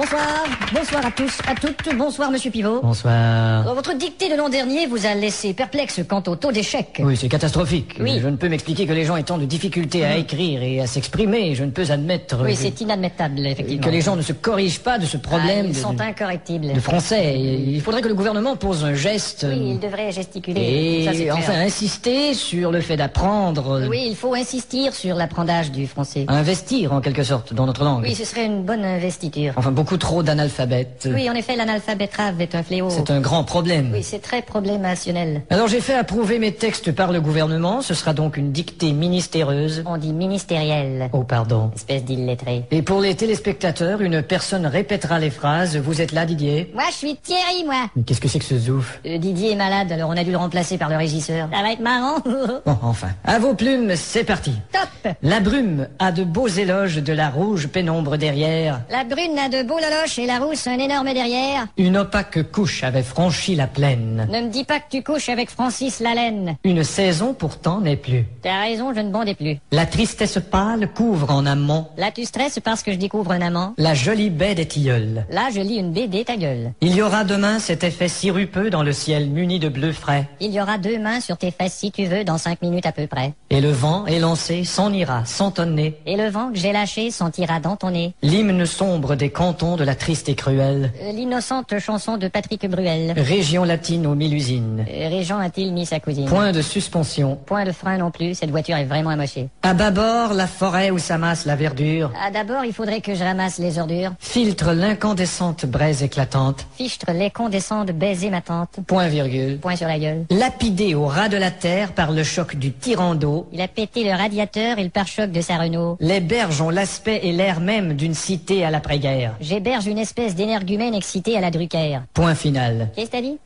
Bonsoir. Bonsoir à tous, à toutes. Bonsoir, monsieur Pivot. Bonsoir. Votre dictée de l'an dernier vous a laissé perplexe quant au taux d'échec. Oui, c'est catastrophique. Oui. Je ne peux m'expliquer que les gens aient tant de difficultés à écrire et à s'exprimer. Je ne peux admettre... Oui, c'est inadmettable, effectivement. Que les gens ne se corrigent pas de ce problème ils sont incorrectibles. de français. Il faudrait que le gouvernement pose un geste... Oui, il devrait gesticuler. Et enfin insister sur le fait d'apprendre... Oui, il faut insister sur l'apprentissage du français. Investir, en quelque sorte, dans notre langue. Oui, ce serait une bonne investiture. Enfin, beaucoup trop d'analphabètes. Oui, en effet, l'analphabétrave est un fléau. C'est un grand problème. Oui, c'est très problémationnel. Alors j'ai fait approuver mes textes par le gouvernement. Ce sera donc une dictée ministéreuse. On dit ministériel. Oh, pardon. Espèce d'illettré. Et pour les téléspectateurs, une personne répétera les phrases. Vous êtes là, Didier? Moi, je suis Thierry, moi. Mais qu'est-ce que c'est que ce zouf? Didier est malade, alors on a dû le remplacer par le régisseur. Ça va être marrant. Bon, enfin. À vos plumes, c'est parti. Top. La brume a de beaux éloges de la rouge pénombre derrière. La brune a de beaux loloches et la rousse un énorme derrière. Une opaque couche avait franchi la plaine. Ne me dis pas que tu couches avec Francis Lalaine. Une saison pourtant n'est plus. T'as raison, je ne bondais plus. La tristesse pâle couvre en amont. Là, tu stresses parce que je découvre un amant. La jolie baie des tilleuls. Là, je lis une BD, ta gueule. Il y aura demain cet effet sirupeux dans le ciel muni de bleu frais. Il y aura 2 mains sur tes fesses si tu veux dans 5 minutes à peu près. Et le vent élancé s'en ira sans tonner. Et le vent que j'ai lâché sentira dans ton nez. L'hymne sombre des cantons de la triste et cruelle. L'innocente chanson de Patrick Bruel. Région latine aux 1000 usines. Régent a-t-il mis sa cousine? Point de suspension. Point de frein non plus, cette voiture est vraiment amochée. À bâbord, la forêt où s'amasse la verdure. Ah, d'abord, il faudrait que je ramasse les ordures. Filtre l'incandescente braise éclatante. Fichtre les condescends de baiser ma tante. Point virgule. Point sur la gueule. Lapidé au ras de la terre par le choc du tyran d'eau. Il a pété le radiateur et le pare-choc de sa Renault. Les berges ont l'aspect et l'air même d'une cité à l'après-guerre. J'héberge une espèce d'énergumène excité à la Drucker. Point final. Qu'est-ce que t'as dit?